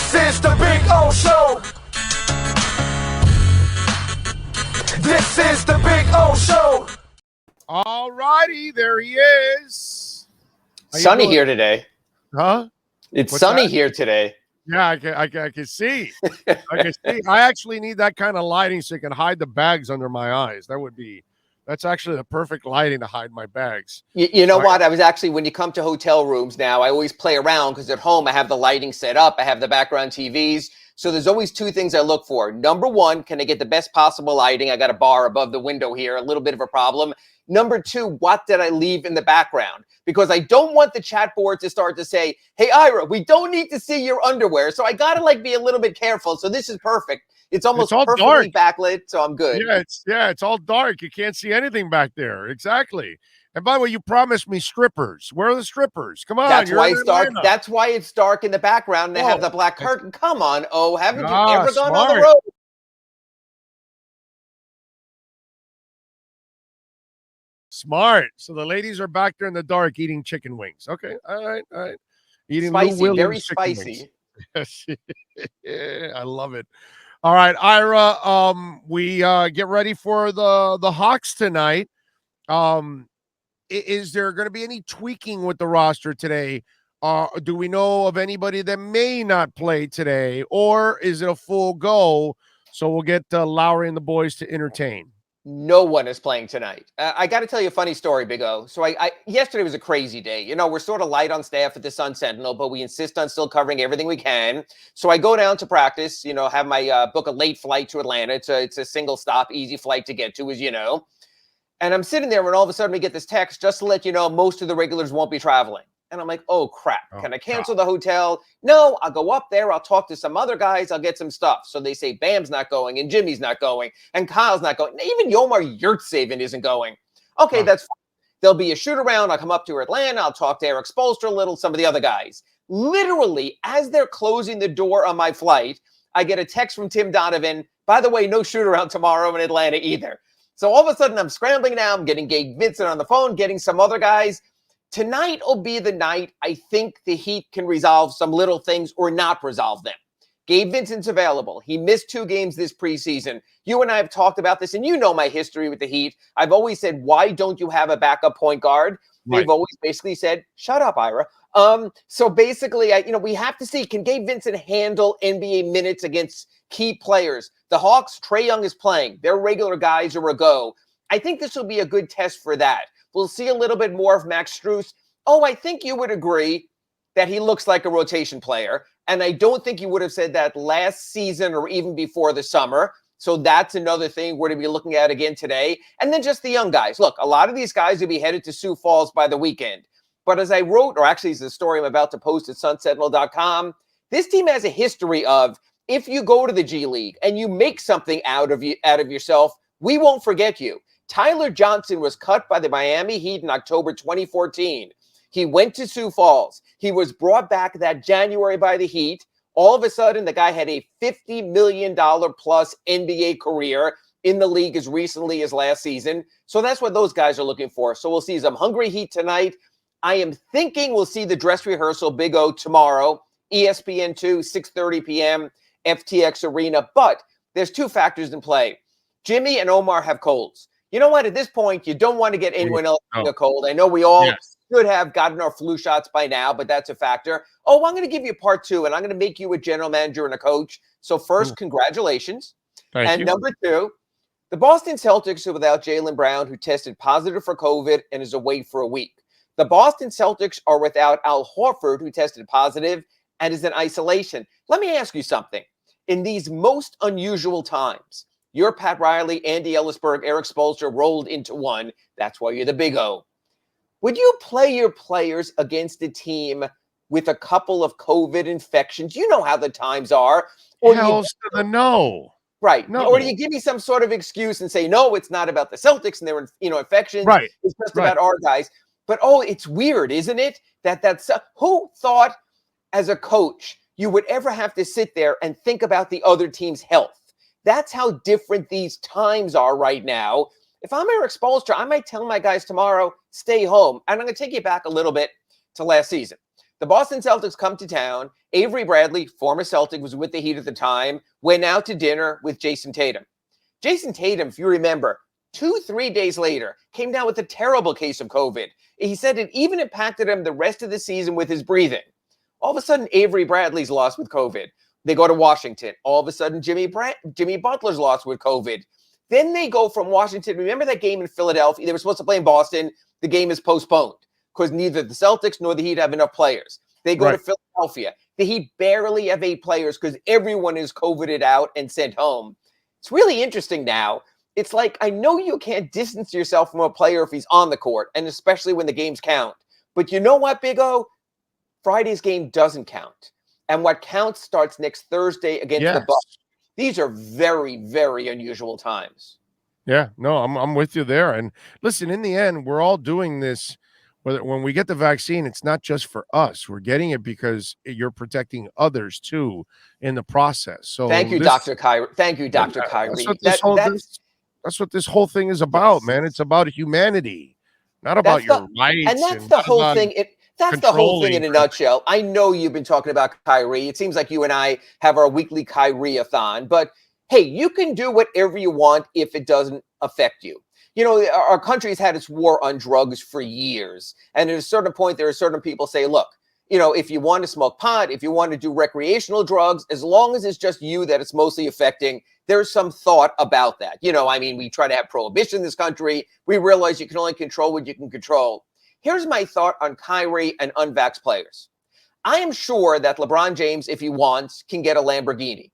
This is the Big O Show. This is the Big O Show. All righty, there he is. Sunny here today. Huh? It's What's sunny that? here today. Yeah, I can see. I can see. I actually need that kind of lighting so I can hide the bags under my eyes. That's actually the perfect lighting to hide my bags. You know what? I was actually, when you come to hotel rooms now, I always play around because at home I have the lighting set up. I have the background TVs. So there's always two things I look for. Number one, can I get the best possible lighting? I got a bar above the window here, a little bit of a problem. Number two, what did I leave in the background? Because I don't want the chat board to start to say, hey, Ira, we don't need to see your underwear. So I got to be a little bit careful. So this is perfect. It's almost perfectly backlit, so I'm good. Yeah, it's all dark. You can't see anything back there. Exactly. And by the way, you promised me strippers. Where are the strippers? Come on. That's why it's dark. That's why it's dark in the background. And I have the black curtain. Come on. Oh, haven't you ever gone on the road? Smart. So the ladies are back there in the dark eating chicken wings. Okay. All right. Eating spicy, very spicy. Yeah, I love it. All right, Ira, we get ready for the Hawks tonight. Is there going to be any tweaking with the roster today? Do we know of anybody that may not play today, or is it a full go? So we'll get Lowry and the boys to entertain. No one is playing tonight. I got to tell you a funny story, Big O. So yesterday was a crazy day. You know, we're sort of light on staff at the Sun Sentinel, but we insist on still covering everything we can. So I go down to practice, have my book a late flight to Atlanta. It's a single stop, easy flight to get to, as you know. And I'm sitting there when all of a sudden we get this text just to let you know most of the regulars won't be traveling. And I'm like, oh, crap. Can I cancel the hotel? No, I'll go up there. I'll talk to some other guys. I'll get some stuff. So they say Bam's not going and Jimmy's not going and Kyle's not going. Even Yomar Yurtseven isn't going. Okay, that's fine. There'll be a shoot around. I'll come up to Atlanta. I'll talk to Eric Spoelstra a little, some of the other guys. Literally, as they're closing the door on my flight, I get a text from Tim Donovan. By the way, no shoot around tomorrow in Atlanta either. So all of a sudden, I'm scrambling now. I'm getting Gabe Vincent on the phone, getting some other guys. Tonight will be the night I think the Heat can resolve some little things or not resolve them. Gabe Vincent's available. He missed 2 games this preseason. You and I have talked about this, and you know my history with the Heat. I've always said, why don't you have a backup point guard? Right. They've always basically said, shut up, Ira. So basically, we have to see, can Gabe Vincent handle NBA minutes against key players? The Hawks, Trae Young is playing. Their regular guys are a go. I think this will be a good test for that. We'll see a little bit more of Max Strus. Oh, I think you would agree that he looks like a rotation player. And I don't think you would have said that last season or even before the summer. So that's another thing we're going to be looking at again today. And then just the young guys. Look, a lot of these guys will be headed to Sioux Falls by the weekend. But as I wrote, or actually it's a story I'm about to post at sunsentinel.com, this team has a history of, if you go to the G League and you make something out of yourself, we won't forget you. Tyler Johnson was cut by the Miami Heat in October 2014. He went to Sioux Falls. He was brought back that January by the Heat. All of a sudden, the guy had a $50 million plus NBA career in the league as recently as last season. So that's what those guys are looking for. So we'll see some hungry Heat tonight. I am thinking we'll see the dress rehearsal, Big O, tomorrow, ESPN2, 6:30 p.m., FTX Arena. But there's 2 factors in play. Jimmy and Omar have colds. You know what? At this point, you don't want to get anyone else a cold. I know we all should have gotten our flu shots by now, but that's a factor. Oh, I'm going to give you part 2, and I'm going to make you a general manager and a coach. So first, congratulations. Thank you. Number 2, the Boston Celtics are without Jaylen Brown, who tested positive for COVID and is away for a week. The Boston Celtics are without Al Horford, who tested positive and is in isolation. Let me ask you something. In these most unusual times, you're Pat Riley, Andy Ellisberg, Eric Spoelstra rolled into one. That's why you're the Big O. Would you play your players against a team with a couple of COVID infections? You know how the times are. Or Hells to the no. Right. No. Or do you give me some sort of excuse and say, no, it's not about the Celtics and their infections. Right. It's just about our guys. But, it's weird, isn't it? That's who thought as a coach you would ever have to sit there and think about the other team's health? That's how different these times are right now. If I'm Eric Spoelstra, I might tell my guys tomorrow, stay home. And I'm going to take you back a little bit to last season. The Boston Celtics come to town. Avery Bradley, former Celtic, was with the Heat at the time, went out to dinner with Jason Tatum. Jason Tatum, if you remember, 2-3 days later, came down with a terrible case of COVID. He said it even impacted him the rest of the season with his breathing. All of a sudden, Avery Bradley's lost with COVID. They go to Washington. All of a sudden, Jimmy Butler's lost with COVID. Then they go from Washington. Remember that game in Philadelphia? They were supposed to play in Boston. The game is postponed because neither the Celtics nor the Heat have enough players. They go to Philadelphia. The Heat barely have 8 players because everyone is COVIDed out and sent home. It's really interesting now. It's like, I know you can't distance yourself from a player if he's on the court, and especially when the games count. But you know what, Big O? Friday's game doesn't count. And what counts starts next Thursday against the Bucks. These are very, very unusual times. Yeah, no, I'm with you there. And listen, in the end, we're all doing this. When we get the vaccine, it's not just for us. We're getting it because you're protecting others too in the process. So thank you, Dr. Kyrie. Thank you, Dr. Kyrie. That's what this whole thing is about, man. It's about humanity, not about your rights. And that's the whole thing. That's the whole thing in a nutshell. I know you've been talking about Kyrie. It seems like you and I have our weekly Kyrie-a-thon. But, hey, you can do whatever you want if it doesn't affect you. You know, our country's had its war on drugs for years. And at a certain point, there are certain people say, look, you know, if you want to smoke pot, if you want to do recreational drugs, as long as it's just you that it's mostly affecting, there's some thought about that. You know, I mean, we try to have prohibition in this country. We realize you can only control what you can control. Here's my thought on Kyrie and unvaxxed players. I am sure that LeBron James, if he wants, can get a Lamborghini.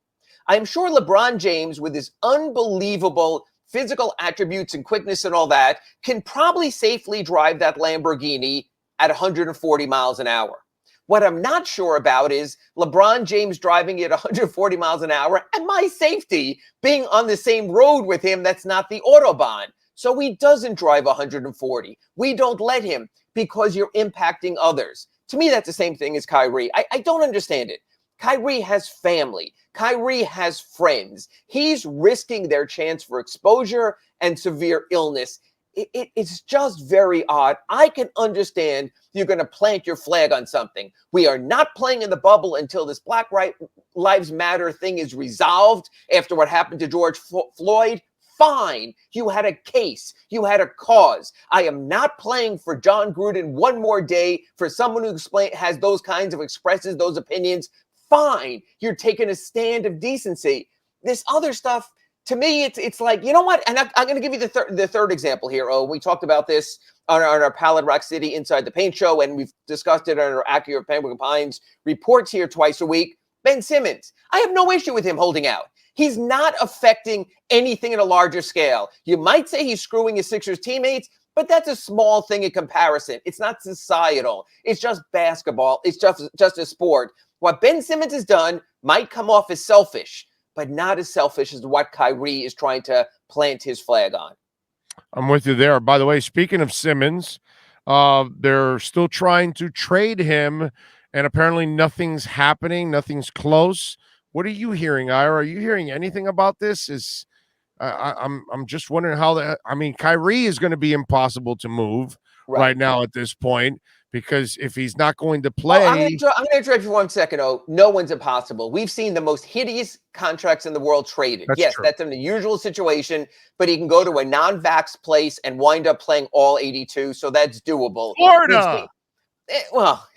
I am sure LeBron James, with his unbelievable physical attributes and quickness and all that, can probably safely drive that Lamborghini at 140 miles an hour. What I'm not sure about is LeBron James driving it 140 miles an hour and my safety being on the same road with him that's not the Autobahn. So he doesn't drive 140. We don't let him because you're impacting others. To me, that's the same thing as Kyrie. I don't understand it. Kyrie has family. Kyrie has friends. He's risking their chance for exposure and severe illness. It's just very odd. I can understand you're going to plant your flag on something. We are not playing in the bubble until this Black Lives Matter thing is resolved after what happened to George Floyd. Fine. You had a case. You had a cause. I am not playing for John Gruden one more day for someone who has those kinds of expresses, those opinions. Fine. You're taking a stand of decency. This other stuff, to me, it's like, you know what? And I'm going to give you the third example here. Oh, we talked about this on our Pallet Rock City Inside the Paint show, and we've discussed it on our Acura Pembroke Pines reports here twice a week. Ben Simmons. I have no issue with him holding out. He's not affecting anything in a larger scale. You might say he's screwing his Sixers teammates, but that's a small thing in comparison. It's not societal. It's just basketball. It's just a sport. What Ben Simmons has done might come off as selfish, but not as selfish as what Kyrie is trying to plant his flag on. I'm with you there. By the way, speaking of Simmons, they're still trying to trade him, and apparently nothing's happening. Nothing's close. What are you hearing, Ira? Are you hearing anything about this? I'm just wondering how that. I mean, Kyrie is going to be impossible to move right now at this point, because if he's not going to play, well, I'm going to interrupt you for 1 second. Oh, no one's impossible. We've seen the most hideous contracts in the world traded. Yes, that's an unusual situation, but he can go to a non-vax place and wind up playing all 82, so that's doable. Florida. Well,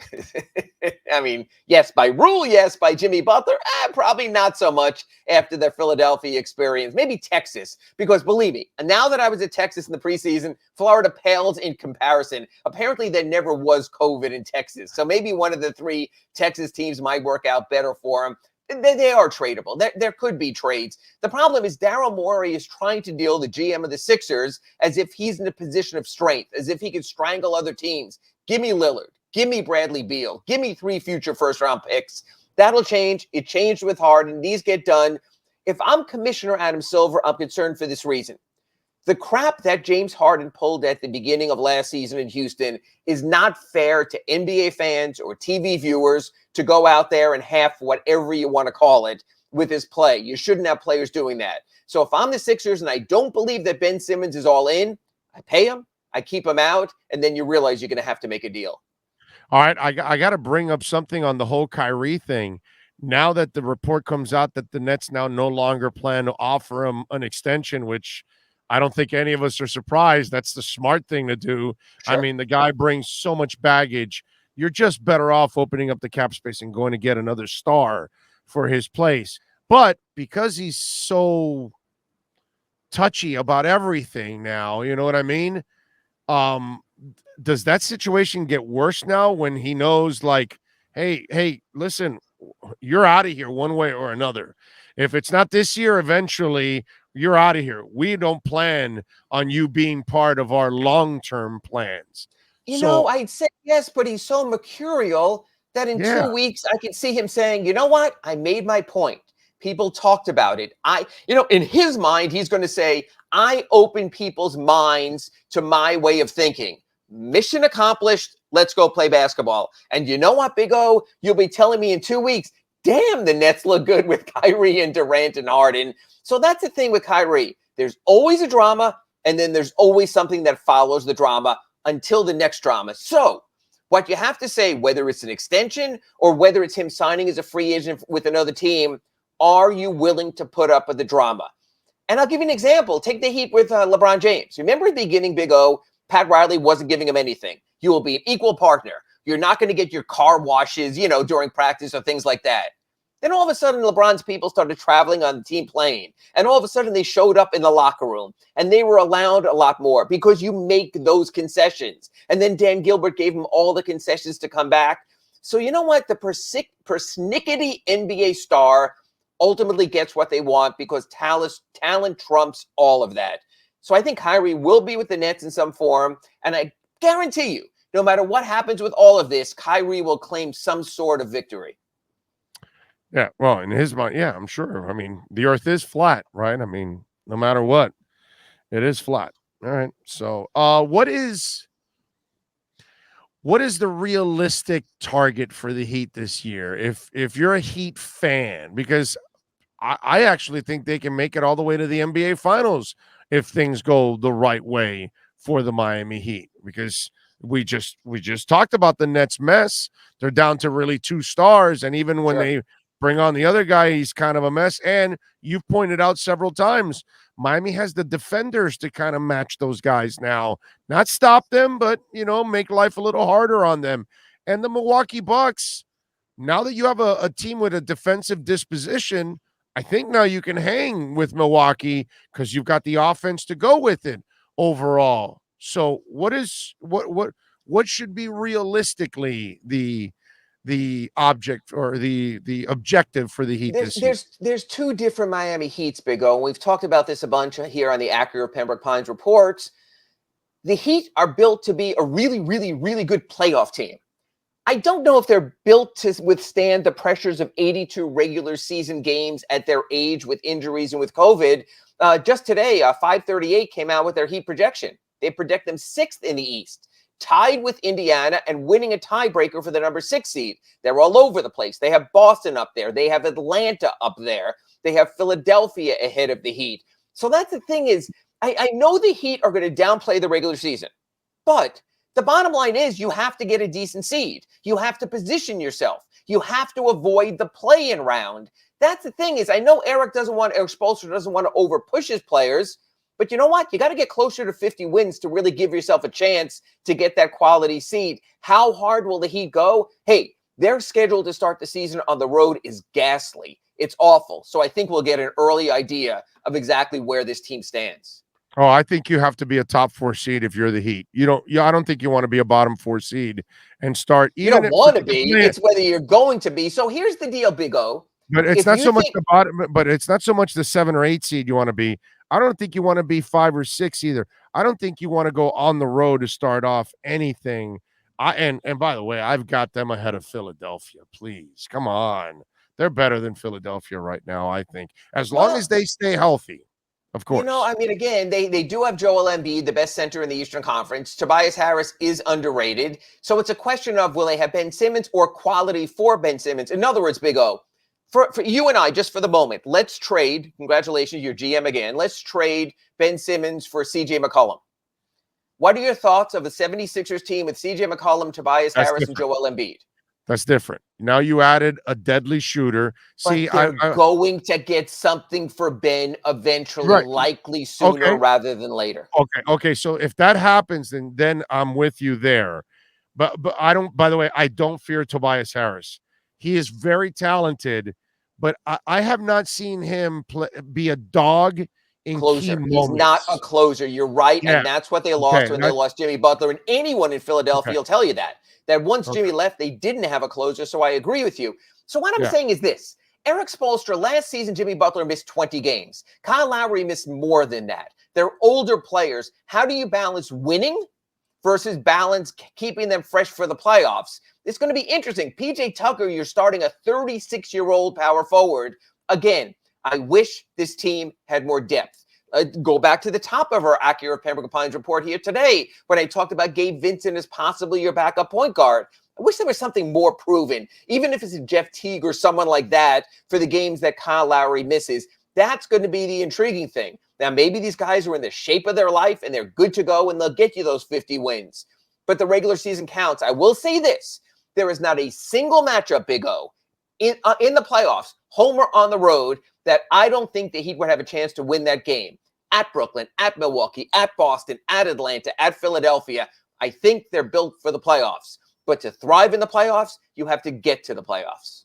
I mean, yes, by rule, yes, by Jimmy Butler, probably not so much after the Philadelphia experience. Maybe Texas, because believe me, now that I was at Texas in the preseason, Florida pales in comparison. Apparently, there never was COVID in Texas, so maybe one of the 3 Texas teams might work out better for him. They are tradable. There could be trades. The problem is Daryl Morey is trying to deal the GM of the Sixers as if he's in a position of strength, as if he could strangle other teams. Give me Lillard. Give me Bradley Beal. Give me 3 future first-round picks. That'll change. It changed with Harden. These get done. If I'm Commissioner Adam Silver, I'm concerned for this reason. The crap that James Harden pulled at the beginning of last season in Houston is not fair to NBA fans or TV viewers to go out there and half whatever you want to call it with his play. You shouldn't have players doing that. So if I'm the Sixers and I don't believe that Ben Simmons is all in, I pay him, I keep him out, and then you realize you're going to have to make a deal. All right, I got to bring up something on the whole Kyrie thing. Now that the report comes out that the Nets now no longer plan to offer him an extension, which I don't think any of us are surprised. That's the smart thing to do. I Sure. mean, the guy brings so much baggage. You're just better off opening up the cap space and going to get another star for his place. But because he's so touchy about everything now, you know what I mean? Um, does that situation get worse now when he knows, like, hey, listen, you're out of here one way or another. If it's not this year, eventually you're out of here. We don't plan on you being part of our long-term plans. So, I'd say yes, but he's so mercurial that in yeah, 2 weeks I could see him saying, you know what? I made my point. People talked about it. In his mind, he's going to say, I open people's minds to my way of thinking. Mission accomplished. Let's go play basketball. And you know what, Big O? You'll be telling me in 2 weeks, damn, the Nets look good with Kyrie and Durant and Harden. So that's the thing with Kyrie. There's always a drama, and then there's always something that follows the drama until the next drama. So what you have to say, whether it's an extension or whether it's him signing as a free agent with another team, are you willing to put up with the drama? And I'll give you an example. Take the Heat with LeBron James. Remember at the beginning, Big O, Pat Riley wasn't giving him anything. You will be an equal partner. You're not going to get your car washes, during practice or things like that. Then all of a sudden, LeBron's people started traveling on the team plane. And all of a sudden, they showed up in the locker room. And they were allowed a lot more because you make those concessions. And then Dan Gilbert gave him all the concessions to come back. So you know what? The persnickety NBA star ultimately gets what they want because talent trumps all of that. So I think Kyrie will be with the Nets in some form. And I guarantee you, no matter what happens with all of this, Kyrie will claim some sort of victory. yeah. Well, in his mind, yeah, I'm sure. I mean, the earth is flat, right? I mean, no matter what, it is flat. All right. So, what is the realistic target for the Heat this year? If you're a Heat fan, because I actually think they can make it all the way to the NBA Finals if things go the right way for the Miami Heat. Because we just talked about the Nets mess. They're down to really two stars, and even when Sure. they bring on the other guy, he's kind of a mess. And you've pointed out several times, Miami has the defenders to kind of match those guys now, not stop them, but make life a little harder on them. And the Milwaukee Bucks, now that you have a team with a defensive disposition, I think now you can hang with Milwaukee because you've got the offense to go with it overall. So what should be realistically the object or the objective for the Heat There's this year? there's there's two different Miami Heats, Big O, and we've talked about this a bunch here on the Acura Pembroke Pines reports. The Heat are built to be a really, really, really good playoff team. I don't know if they're built to withstand the pressures of 82 regular season games at their age with injuries and with COVID. Just today, 538 came out with their Heat projection. They project them sixth in the East, tied with Indiana and winning a tiebreaker for the number 6 seed. They're all over the place. They have Boston up there. They have Atlanta up there. They have Philadelphia ahead of the Heat. So that's the thing is, I know the Heat are going to downplay the regular season, but the bottom line is you have to get a decent seed. You have to position yourself. You have to avoid the play-in round. That's the thing is I know Eric Spoelstra doesn't want to over-push his players, but you know what? You got to get closer to 50 wins to really give yourself a chance to get that quality seed. How hard will the Heat go? Hey, their schedule to start the season on the road is ghastly. It's awful. So I think we'll get an early idea of exactly where this team stands. Oh, I think you have to be a top 4 seed if you're the Heat. I don't think you want to be a bottom 4 seed and start You even don't if want to forget the be. play-in. It's whether you're going to be. So here's the deal, Big O. But it's If not you so much think the bottom, but it's not so much the 7 or 8 seed you want to be. I don't think you want to be 5 or 6 either. I don't think you want to go on the road to start off anything. And by the way, I've got them ahead of Philadelphia. Please, come on. They're better than Philadelphia right now, I think. As long well, as they stay healthy, of course. I mean, again, they do have Joel Embiid, the best center in the Eastern Conference. Tobias Harris is underrated. So it's a question of will they have Ben Simmons or quality for Ben Simmons? In other words, Big O, for you and I, just for the moment, let's trade. Congratulations, you're GM again. Let's trade Ben Simmons for CJ McCollum. What are your thoughts of a 76ers team with CJ McCollum, Tobias Harris, and Joel Embiid? That's different. Now you added a deadly shooter. See, but they're going to get something for Ben eventually, Right. likely sooner rather than later. Okay. So if that happens, then I'm with you there. But I don't. By the way, I don't fear Tobias Harris. He is very talented, but I have not seen him be a dog in closer. key He's moments. not a closer. You're right, Yeah. and that's what they lost when they lost Jimmy Butler. And anyone in Philadelphia will tell you that once Jimmy left, they didn't have a closer. So I agree with you. So what I'm saying is this. Eric Spoelstra, last season, Jimmy Butler missed 20 games. Kyle Lowry missed more than that. They're older players. How do you balance winning versus balance keeping them fresh for the playoffs? It's going to be interesting. PJ Tucker, you're starting a 36-year-old power forward. Again, I wish this team had more depth. Go back to the top of our Acura Pembroke Pines report here today when I talked about Gabe Vincent as possibly your backup point guard. I wish there was something more proven, even if it's a Jeff Teague or someone like that for the games that Kyle Lowry misses. That's going to be the intriguing thing. Now, maybe these guys are in the shape of their life and they're good to go and they'll get you those 50 wins. But the regular season counts. I will say this. There is not a single matchup, Big O, in the playoffs, home or on the road, that I don't think the Heat would have a chance to win that game. At Brooklyn, at Milwaukee, at Boston, at Atlanta, at Philadelphia. I think they're built for the playoffs. But to thrive in the playoffs, you have to get to the playoffs.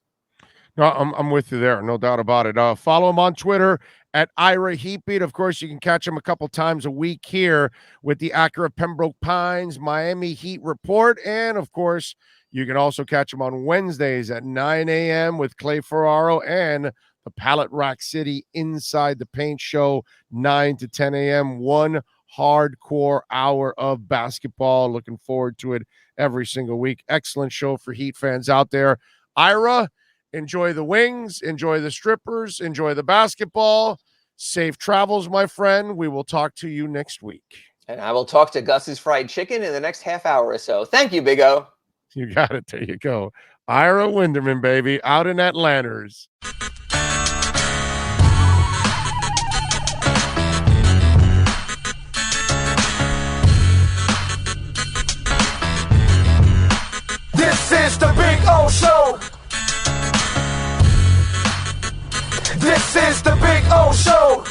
No, I'm with you there. No doubt about it. Follow him on Twitter at Ira Heatbeat. Of course, you can catch him a couple times a week here with the Acura Pembroke Pines Miami Heat Report. And, of course, you can also catch him on Wednesdays at 9 a.m. with Clay Ferraro and the Pallet Rack City Inside the Paint Show, 9 to 10 a.m. One hardcore hour of basketball. Looking forward to it every single week. Excellent show for Heat fans out there. Ira, enjoy the wings, enjoy the strippers, enjoy the basketball. Safe travels, my friend. We will talk to you next week. And I will talk to Gus's Fried Chicken in the next half hour or so. Thank you, Big O. You got it. There you go. Ira Winderman, baby, out in Atlanters. This is the Big O Show. This is the Big O Show.